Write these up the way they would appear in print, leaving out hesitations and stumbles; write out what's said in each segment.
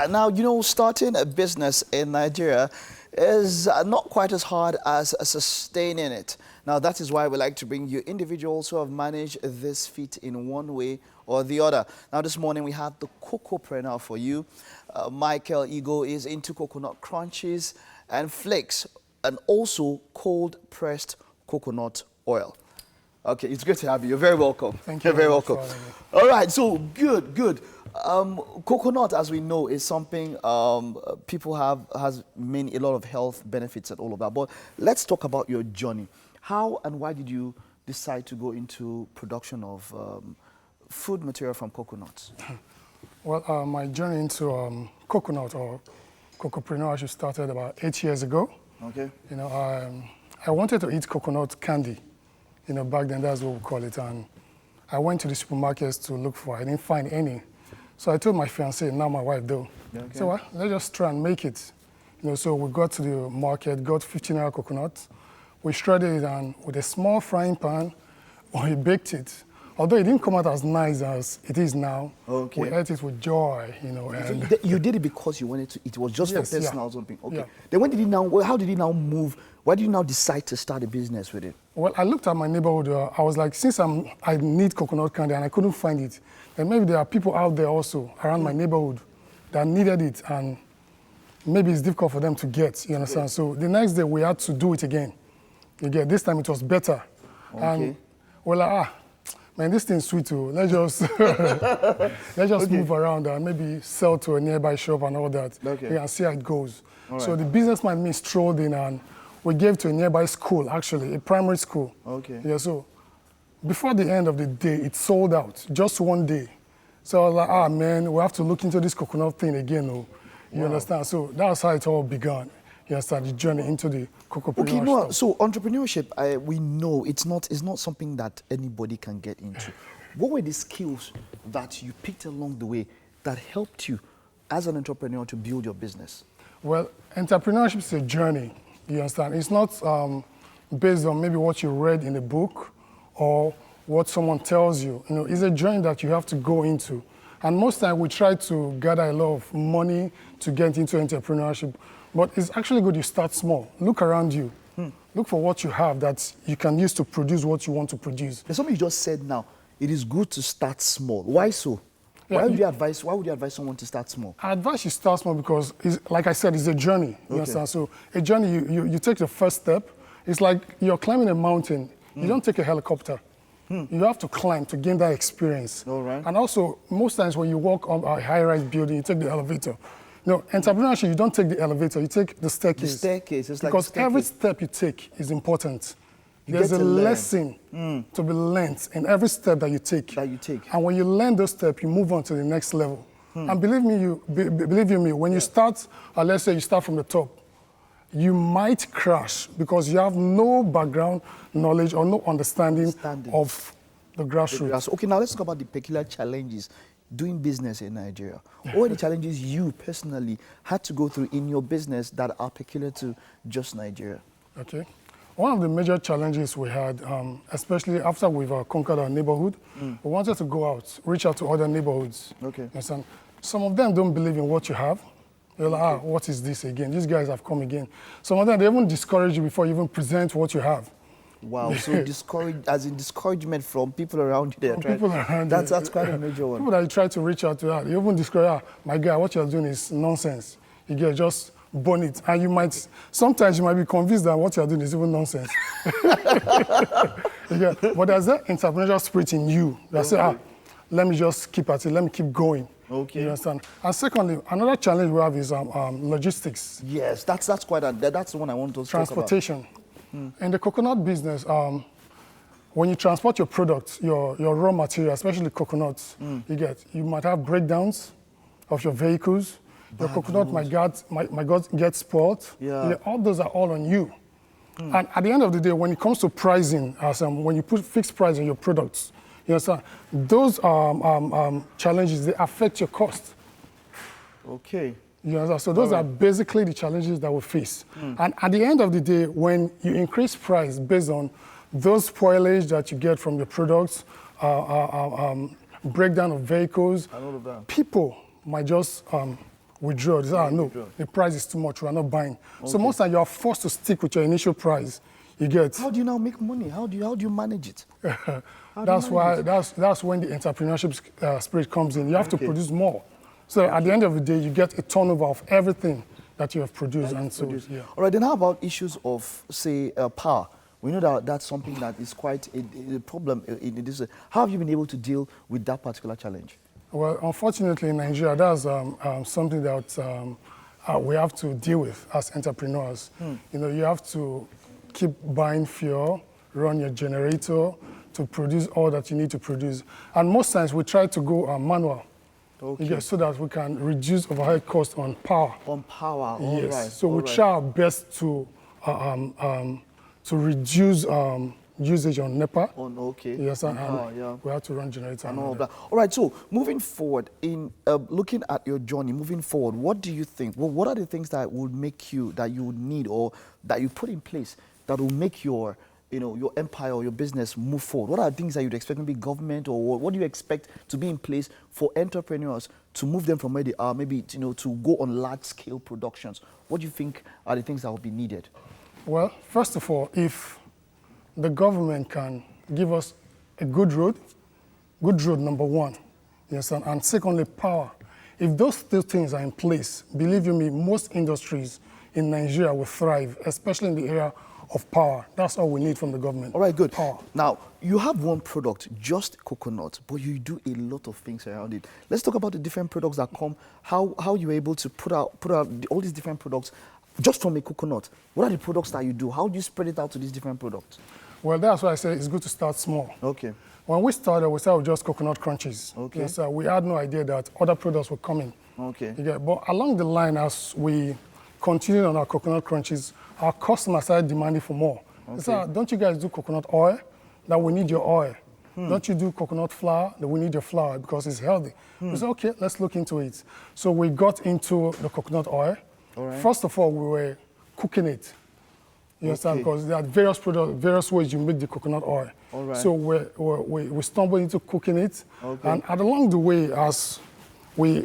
Now, starting a business in Nigeria is not quite as hard as sustaining it. Now, that is why we like to bring you individuals who have managed this feat in one way or the other. Now, this morning we have the Cocopreneur for you. Michael Ego is into coconut crunches and flakes and also cold-pressed coconut oil. Okay, it's great to have you. You're very welcome. Thank you. You're very welcome. All right, so good. Coconut, as we know, is something people has a lot of health benefits and all of that. But let's talk about your journey. How and why did you decide to go into production of food material from coconuts? Well, my journey into coconut or cocopreneurship started about 8 years ago. Okay. I wanted to eat coconut candy. Back then that's what we call it. And I went to the supermarkets to look for it. I didn't find any. So I told my fiancée, now my wife though. Okay. So let's just try and make it. So we got to the market, got 15 coconuts. We shredded it and with a small frying pan, we baked it. Although it didn't come out as nice as it is now, okay. We ate it with joy, And so you did it because you wanted to eat. It was just yes, for personal something. Okay. Yeah. Then how did it now move? Why did you now decide to start a business with it? Well, I looked at my neighborhood. I was like, since I need coconut candy and I couldn't find it, then maybe there are people out there also around my neighborhood that needed it, and maybe it's difficult for them to get. You understand? Okay. So the next day we had to do it again. This time it was better. Okay. And we're like, man, this thing's sweet too. Let's just move around and maybe sell to a nearby shop and all that. Okay. And see how it goes. All so right. The businessman me strolled in and we gave to a nearby school, actually, a primary school. Okay. Yeah, so before the end of the day, it sold out, just one day. So I was like, man, we have to look into this coconut thing again. You understand? So that's how it all began. You understand, the journey into the cocopreneurship. Okay, so entrepreneurship, we know it's not something that anybody can get into. What were the skills that you picked along the way that helped you as an entrepreneur to build your business? Well, entrepreneurship is a journey. You understand? It's not based on maybe what you read in a book or what someone tells you. It's a journey that you have to go into. And most times we try to gather a lot of money to get into entrepreneurship. But it's actually good you start small. Look around you. Look for what you have that you can use to produce what you want to produce. There's something you just said now. It is good to start small. Why so? Yeah, why would you advise someone to start small? I advise you start small because, like I said, it's a journey. You understand? So a journey, you take the first step. It's like you're climbing a mountain. You don't take a helicopter. You have to climb to gain that experience. All right. And also, most times when you walk on a high-rise building, you take the elevator. Entrepreneurship, you don't take the elevator, you take the staircase. The staircase, it's like because every step you take is important. There's a lesson to be learned in every step that you take. And when you learn those steps, you move on to the next level. And believe you me, when you start, let's say you start from the top, you might crash because you have no background knowledge or no understanding of the grassroots. Okay, now let's talk about the peculiar challenges doing business in Nigeria. What are the challenges you personally had to go through in your business that are peculiar to just Nigeria? Okay. One of the major challenges we had, especially after we've conquered our neighborhood, we wanted to go out, reach out to other neighborhoods. Okay. And some of them don't believe in what you have. They're like, what is this again? These guys have come again. Some of them, they even discourage you before you even present what you have. Wow, so discouragement from people around you there. People around you. That's quite a major one. People that you try to reach out to, you even discourage, my guy, what you're doing is nonsense. You get just burn it. And sometimes you might be convinced that what you're doing is even nonsense. But there's that entrepreneurial spirit in you that say, let me just keep at it, let me keep going. Okay. You understand? And secondly, another challenge we have is logistics. Yes, that's the one I want to talk about. Transportation. In the coconut business, when you transport your products, your raw material, especially coconuts, you might have breakdowns of your vehicles. Your coconut might get spoiled. Yeah. All those are all on you. And at the end of the day, when it comes to pricing, when you put fixed price on your products, you understand, those challenges, they affect your cost. Okay. You understand? So those are basically the challenges that we face. And at the end of the day, when you increase price based on those spoilage that you get from your products, breakdown of vehicles, people might just withdraw. They say, no, the price is too much, we are not buying. So most times you are forced to stick with your initial price. You get. How do you now make money? How do you manage it? That's when the entrepreneurship spirit comes in. You have to produce more. So at the end of the day, you get a turnover of everything that you have produced. Yeah. All right, then how about issues of, say, power? We know that that's something that is quite a problem in this. How have you been able to deal with that particular challenge? Well, unfortunately, in Nigeria, that's something that we have to deal with as entrepreneurs. You know, you have to keep buying fuel, run your generator to produce all that you need to produce. And most times we try to go manual. Okay. So that we can reduce overhead cost on power. On power, all yes. right. So we try our best to reduce usage on NEPA. Okay. Yes, and we have to run generator and all of that. All right. So moving forward, in looking at your journey, moving forward, what do you think? Well, what are the things that would make you that you would need or that you put in place that will make your your empire or your business move forward? What are the things that you'd expect maybe government or what do you expect to be in place for entrepreneurs to move them from where they are, maybe to go on large-scale productions? What do you think are the things that will be needed? Well, first of all, if the government can give us a good road, number one, yes, and secondly, power. If those two things are in place, believe you me, most industries in Nigeria will thrive, especially in the area of power. That's all we need from the government. All right, good. Power. Now, you have one product, just coconut, but you do a lot of things around it. Let's talk about the different products that come, how you're able to put out all these different products just from a coconut. What are the products that you do? How do you spread it out to these different products? Well, that's why I say it's good to start small. Okay. When we started with just coconut crunches. Okay. Yes, we had no idea that other products were coming. Okay. But along the line, as we continued on our coconut crunches, our customers started demanding for more. Okay. They said, don't you guys do coconut oil? That we need your oil. Don't you do coconut flour? That we need your flour because it's healthy. We said, okay, let's look into it. So we got into the coconut oil. All right. First of all, we were cooking it. You understand? Because there are various ways you make the coconut oil. All right. So we stumbled into cooking it. Okay. And along the way, as we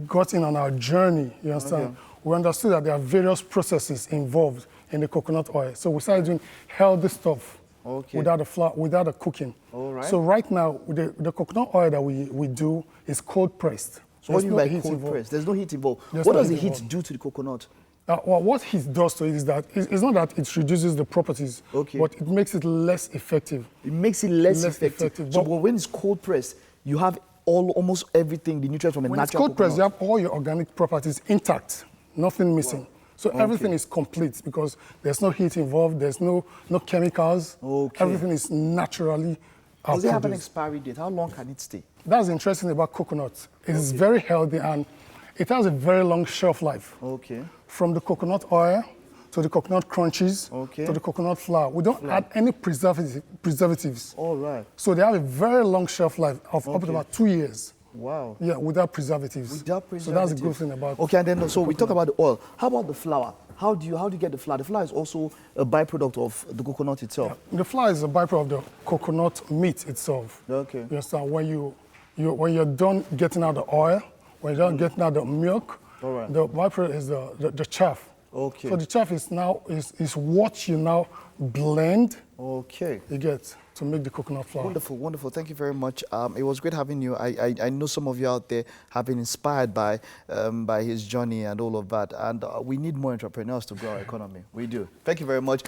got in on our journey, you understand? We understood that there are various processes involved in the coconut oil. So we started doing healthy stuff without the flour, without the cooking. All right. So right now, the coconut oil that we do is cold pressed. So what do you mean by cold pressed? There's no heat involved. What does the heat do to the coconut? Well, what heat does to it is that it's not that it reduces the properties, but it makes it less effective. It makes it less effective. So when it's cold pressed, you have almost everything, the nutrients from a natural coconut. When it's cold pressed, you have all your organic properties intact, nothing missing. Wow. So everything is complete because there's no heat involved, there's no chemicals. Okay. Everything is naturally Does it have an expiry date? How long can it stay? That's interesting about coconut. It is very healthy and it has a very long shelf life. Okay. From the coconut oil to the coconut crunches to the coconut flour. We don't add any preservatives. All right. So they have a very long shelf life of up to about 2 years. Wow. Yeah, without preservatives. Without preservatives. So that's the good thing about and then so we talk about the oil. How about the flour? How do you get the flour? The flour is also a byproduct of the coconut itself. Yeah. The flour is a byproduct of the coconut meat itself. Okay. You understand? When you're done getting out the oil, when you're done getting out the milk, the byproduct is the chaff. Okay. So the chaff is now is what you now blend. Okay. You get to make the coconut flour. Wonderful, wonderful. Thank you very much. It was great having you. I know some of you out there have been inspired by his journey and all of that. And we need more entrepreneurs to grow our economy. We do. Thank you very much.